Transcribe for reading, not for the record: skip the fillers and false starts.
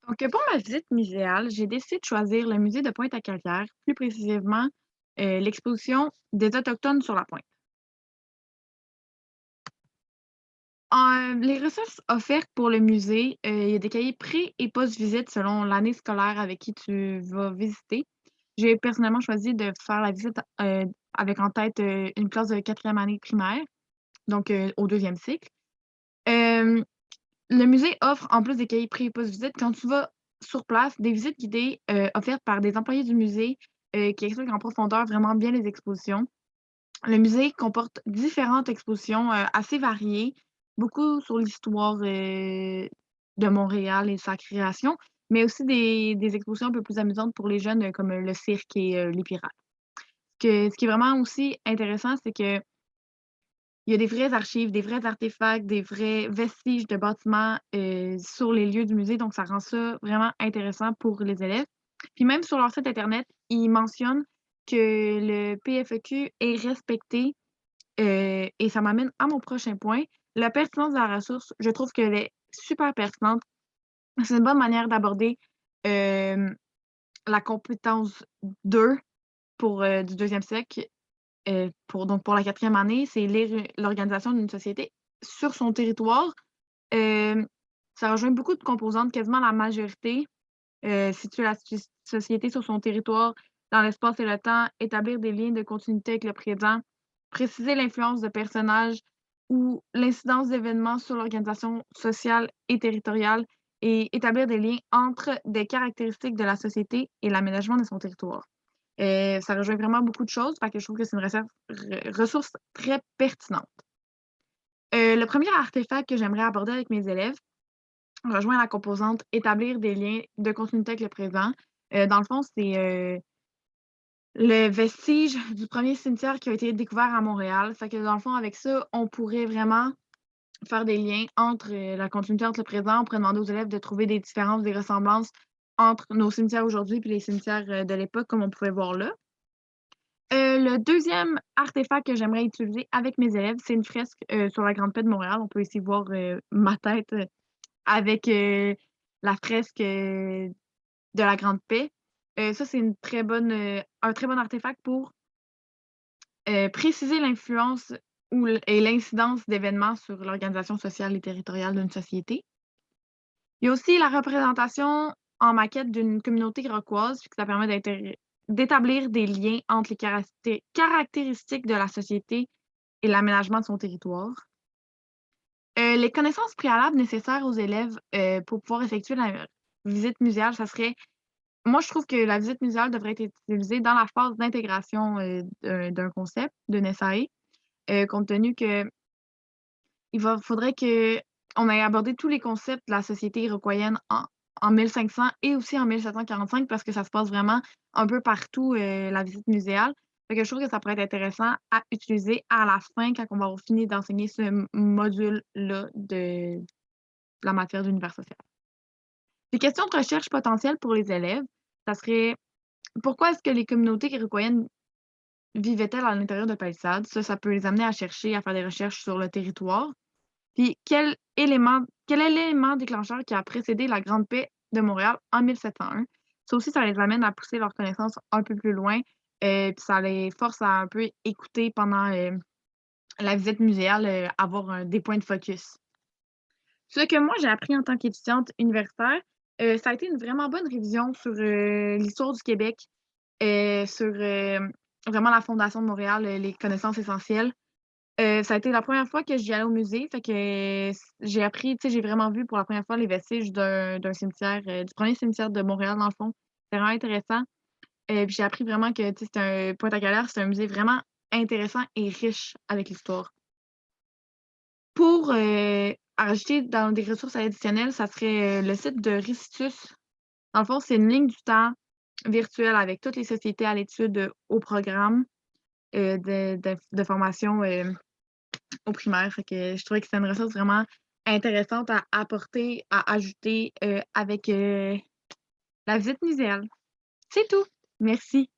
Donc, pour ma visite muséale, j'ai décidé de choisir le musée de Pointe-à-Calière, plus précisément l'exposition des Autochtones sur la Pointe. Les ressources offertes pour le musée, il y a des cahiers pré et post-visite selon l'année scolaire avec qui tu vas visiter. J'ai personnellement choisi de faire la visite avec en tête une classe de quatrième année primaire, donc au deuxième cycle. Euh, Le musée offre, en plus des cahiers pré et post-visite, quand tu vas sur place, des visites guidées, offertes par des employés du musée, qui expliquent en profondeur vraiment bien les expositions. Le musée comporte différentes expositions, assez variées, beaucoup sur l'histoire, de Montréal et sa création, mais aussi des expositions un peu plus amusantes pour les jeunes, comme, le cirque et les pirates. Ce qui est vraiment aussi intéressant, c'est que il y a des vraies archives, des vrais artefacts, des vrais vestiges de bâtiments, sur les lieux du musée, donc ça rend ça vraiment intéressant pour les élèves. Puis même sur leur site internet, ils mentionnent que le PFEQ est respecté, et ça m'amène à mon prochain point. La pertinence de la ressource, je trouve qu'elle est super pertinente. C'est une bonne manière d'aborder, hem, la compétence 2 pour, du deuxième siècle. Pour la quatrième année, c'est lire l'organisation d'une société sur son territoire. Hem, Ça rejoint beaucoup de composantes, quasiment la majorité. Situer la société sur son territoire, dans l'espace et le temps, établir des liens de continuité avec le présent, préciser l'influence de personnages ou l'incidence d'événements sur l'organisation sociale et territoriale et établir des liens entre des caractéristiques de la société et l'aménagement de son territoire. Ça rejoint vraiment beaucoup de choses, fait que je trouve que c'est une ressource très pertinente. Le premier artefact que j'aimerais aborder avec mes élèves rejoint la composante établir des liens de continuité avec le présent. Dans le fond, c'est, le vestige du premier cimetière qui a été découvert à Montréal. Fait que dans le fond, avec ça, on pourrait vraiment faire des liens entre, la continuité entre le présent. On pourrait demander aux élèves de trouver des différences, des ressemblances entre nos cimetières aujourd'hui puis les cimetières, de l'époque comme on pouvait voir là. Le deuxième artefact que j'aimerais utiliser avec mes élèves, c'est une fresque, sur la Grande Paix de Montréal. On peut ici voir, ma tête, avec, la fresque, de la Grande Paix. Ça, c'est une très bonne, un très bon artefact pour, préciser l'influence et l'incidence d'événements sur l'organisation sociale et territoriale d'une société. Il y a aussi la représentation en maquette d'une communauté iroquoise, puis que ça permet d'établir des liens entre les caractéristiques de la société et l'aménagement de son territoire. Les connaissances préalables nécessaires aux élèves, pour pouvoir effectuer la visite muséale, ça serait moi, je trouve que la visite muséale devrait être utilisée dans la phase d'intégration, d'un concept, d'une SAE, compte tenu que faudrait qu'on ait abordé tous les concepts de la société iroquoienne en 1500 et aussi en 1745 parce que ça se passe vraiment un peu partout, la visite muséale. Fait que je trouve que ça pourrait être intéressant à utiliser à la fin quand on va avoir fini d'enseigner ce module-là de la matière d'univers social. Des questions de recherche potentielles pour les élèves, ça serait: pourquoi est-ce que les communautés iroquoiennes vivaient-elles à l'intérieur de palissades? Ça peut les amener à chercher, à faire des recherches sur le territoire. Puis quel est l'élément déclencheur qui a précédé la Grande Paix de Montréal en 1701? Ça aussi, ça les amène à pousser leurs connaissances un peu plus loin, puis ça les force à un peu écouter pendant, la visite muséale, avoir des points de focus. Ce que moi j'ai appris en tant qu'étudiante universitaire, ça a été une vraiment bonne révision sur, l'histoire du Québec, sur, vraiment la fondation de Montréal, les connaissances essentielles. Ça a été la première fois que j'y allais au musée, fait que j'ai appris, tu sais, j'ai vraiment vu pour la première fois les vestiges d'un cimetière, du premier cimetière de Montréal, dans le fond. C'était vraiment intéressant, puis j'ai appris vraiment que, tu sais, Pointe-à-Galère, c'est un musée vraiment intéressant et riche avec l'histoire. Pour, rajouter dans des ressources additionnelles, ça serait, le site de Ricitus. Dans le fond, c'est une ligne du temps virtuelle avec toutes les sociétés à l'étude, au programme, de formation, au primaire. Fait que je trouvais que c'était une ressource vraiment intéressante à apporter, à ajouter, avec, la visite muséale. C'est tout. Merci.